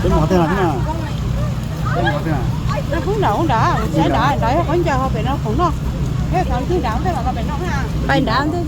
Bên ngõ thế nào thế nào? Bên ngõ thế nào? Nó không đã, sẽ đã con chờ họ phải nó không nó. Thế thằng thứ đám thế mà phải nó ha. Phải đám thế.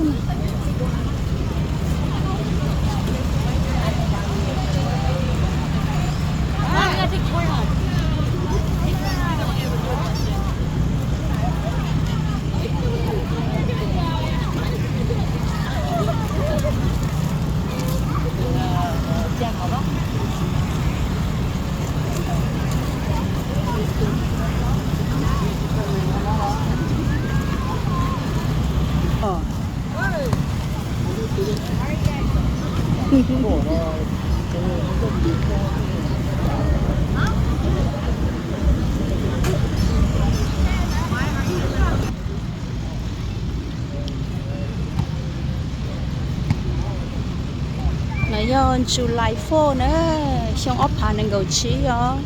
Nó do July 4 nữa, xong ốp hà nên cầu chí đó.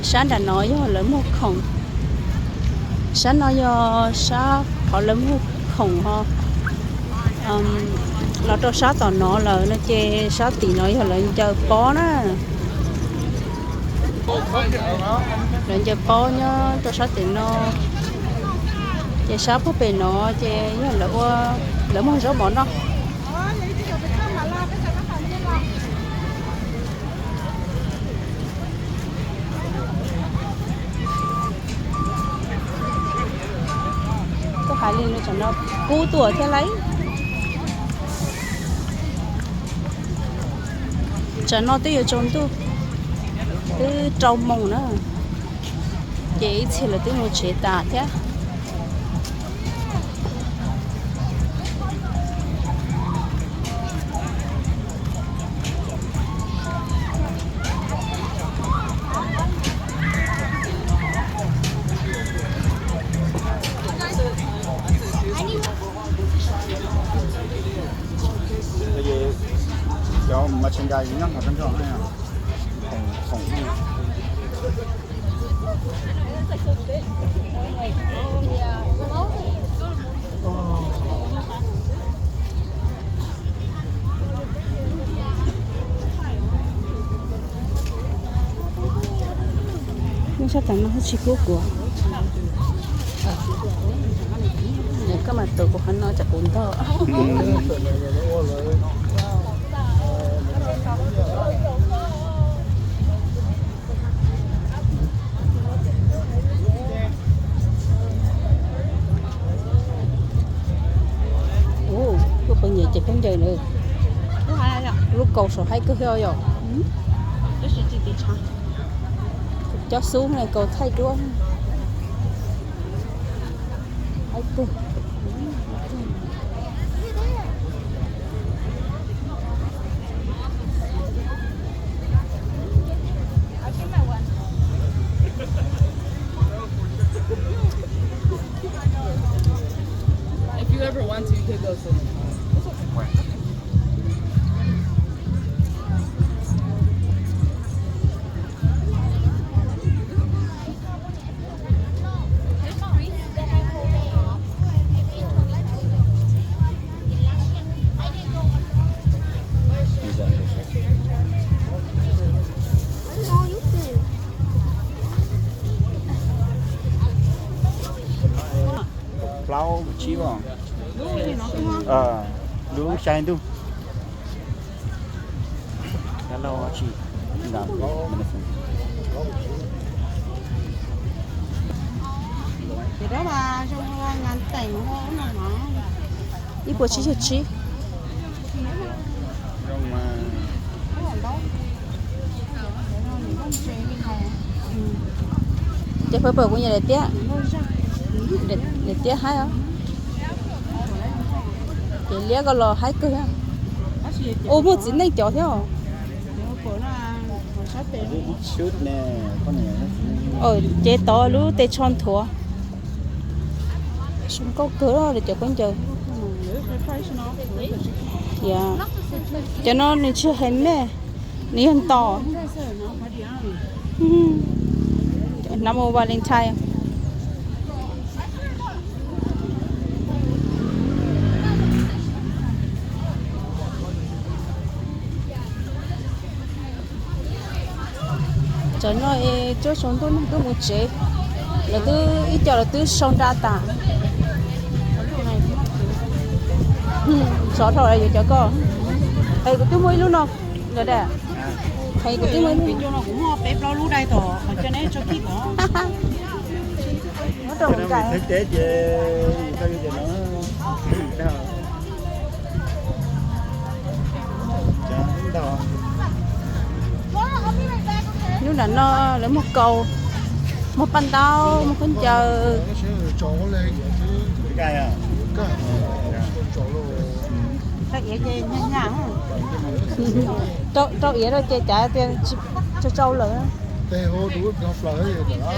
Sáng đã nói do lớn một khổng, sáng nói do sáng họ lớn một khổng ho, nó cho sáng tỏ nó là nó chê sáng tỷ nói họ lớn cho bó đó, lớn cho bó nhá cho sáng tỷ nó, chê sáng bó bề nó chê như là lỡ một số món đó. Có phải lên nó cho nó cú tuổi thế lấy cho nó tới giờ trốn tu tới trâu mông nữa chỉ chỉ là tới một chế tà thế. Cho mà trên đây nhắc là bên trong này à, khổng nhưng sao tặng nó chỉ cố của để các bạn tự của hắn nó chặt cuốn thở. Lúc bây giờ chỉ không chơi nữa. Lúc cầu số 2 cứ heo rồi. Cho xuống này cầu thay đuông. Ai tu. If you ever want to, you could go swimming. Plau chi vào. Lúa xanh tu. Hello chị. Làm có mình Thì đó là trong ngàn tỉnh nó đi bộ chi chi. trong Chứ phải bờ của nhà để tía hay không? Chị lia cái lò hay cơ ha. Ô một chín này chó theo. chút nè con này chế to lú tê tròn thua. Chúng có cửa đó để cho con chờ. Dạ. Cho nó nên chưa hết mẹ. Ní hơn to. Năm ô Valentine. cho nó chỗ sống tôi nó một chế là tôi ít cho là tôi sống ra ta xóa thôi là cho con thầy của tôi mới luôn không được đấy thầy của tôi mới luôn cho nó cũng bếp lo lú đây tổ cho nên cho kỹ đó nó trồng cái thực tế về sao như nó đó nếu là nó lấy một cầu một bàn tao một con chờ cái à cái gì gì nhăn nhăn trâu yến rồi chơi trả tiền cho trâu lửa Tê hô đủ nó phở gì đó.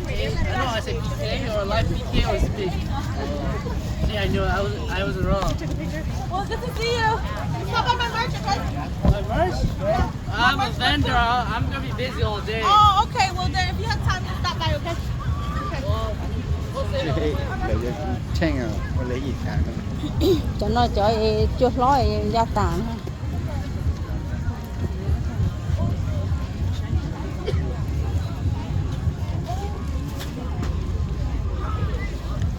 I know I said PK or live PK was big. Yeah, I know I was wrong. Well, good to see you. Stop by my merch, okay? My merch? I'm a vendor. I'm gonna be busy all day. Oh, okay. Well, then if you have time, just stop by, okay? Well, we'll say no. để chen à có lấy gì cả cho nó cho chút lói gia tàn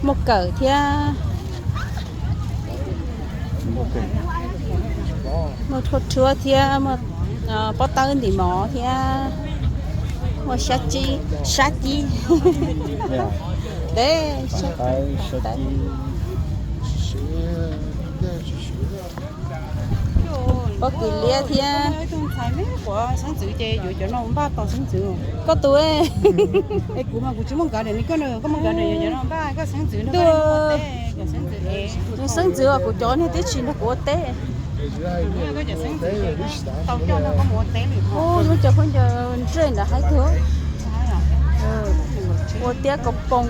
một cỡ thì một thốt chua thì một bó tân thì mỏ thì một sát chi đấy có kỳ lia thì tôi thấy mấy của sáng chữ chơi rồi cho nó không ba tàu sáng chữ có tuổi cái của mà của chúng mình gọi này có nữa có một gọi này cho nó ba có sáng chữ nó Đưa. có sáng chữ này nhưng sáng dừa của chó này tết chín nó của tết có giờ sáng chữ tàu cho nó có một té liền ô nó cho con giờ trên là hai thứ ô tết có bông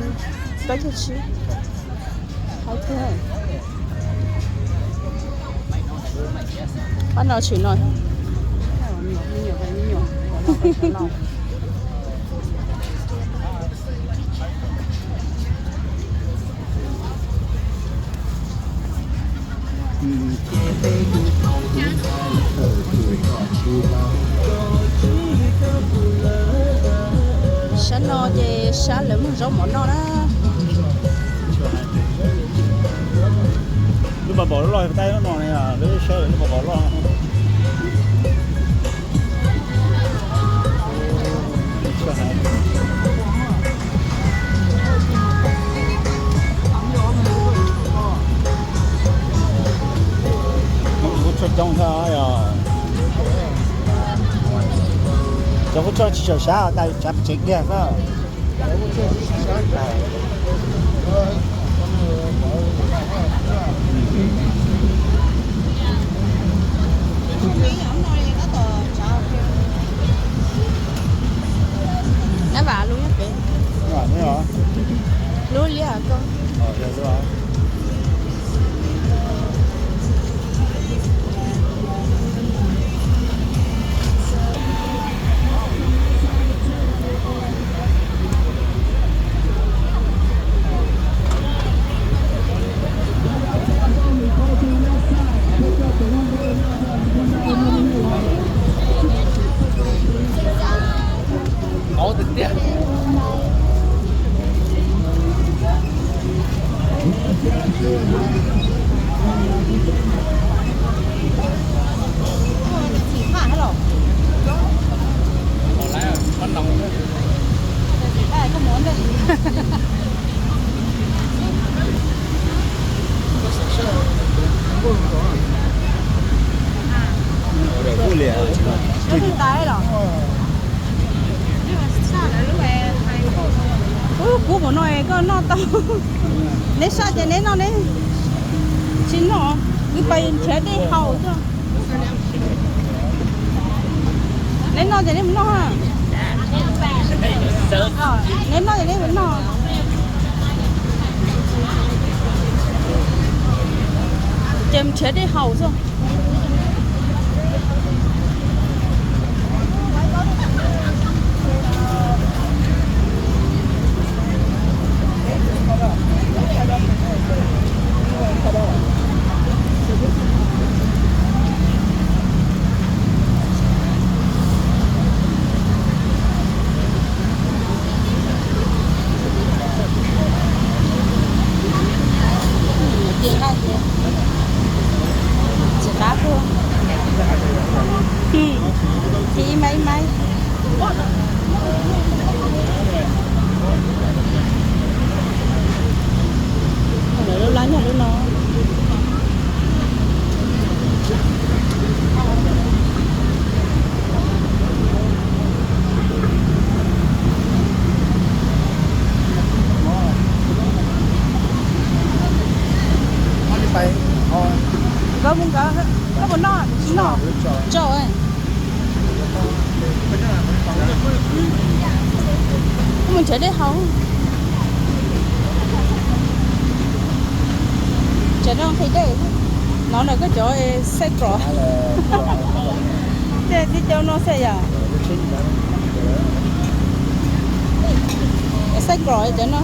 tới cho chị hai thứ bắt đầu chỉ nói sáng nó về sáng lửa một giống món nó đó lúc mà bỏ nó lòi tay nó nọ này à lấy sơ nó bỏ lòi出动它呀，就不做小啥，但咱不经验了。nó bà luôn á kìa Làm thế hả? luôn lý à con Được rồi. All the dip. chỉ phản hết rồi Còn lại là con nóng nữa. đây có món đây Để vui liền. nó đi tay rồi nhưng mà sao lại lúc này cú của nó có nó to nếu sao thì nếu nó đấy chín nó cứ bay chế đi hầu chứ nếu nó thì nếu nó ha nếu nó thì nếu nó chém chế đi hầu rồi có muốn có một nó cho ấy mình chơi đấy không chơi nó thấy đấy nó là cái chỗ xe cỏ thế đi cho nó xe à xe cỏ cho nó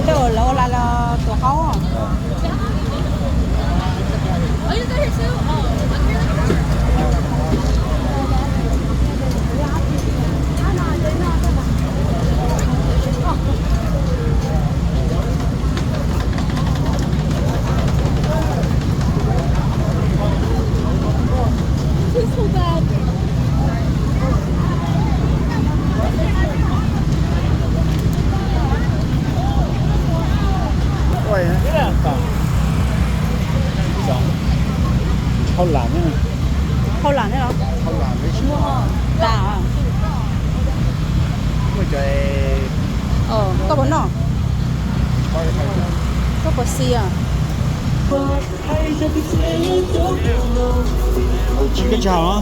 đồ lâu là tổ khó à quay hả? Khâu làm nhá. không làm thế nào Khâu làm với chị. đào à Mới chơi. có bốn nọ Coi thầy. có bốn xì à Chị cái chào á.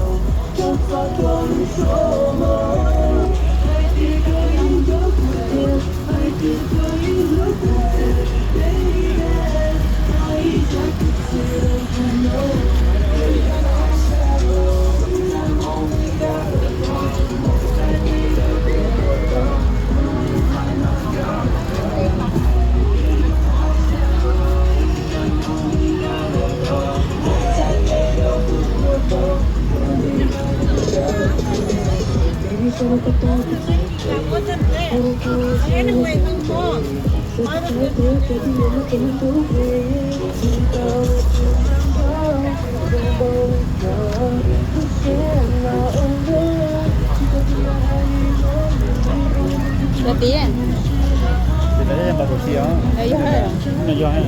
Để tí à? Thì đấy em bảo đồ xíu. Đây vô hết Này vô hết.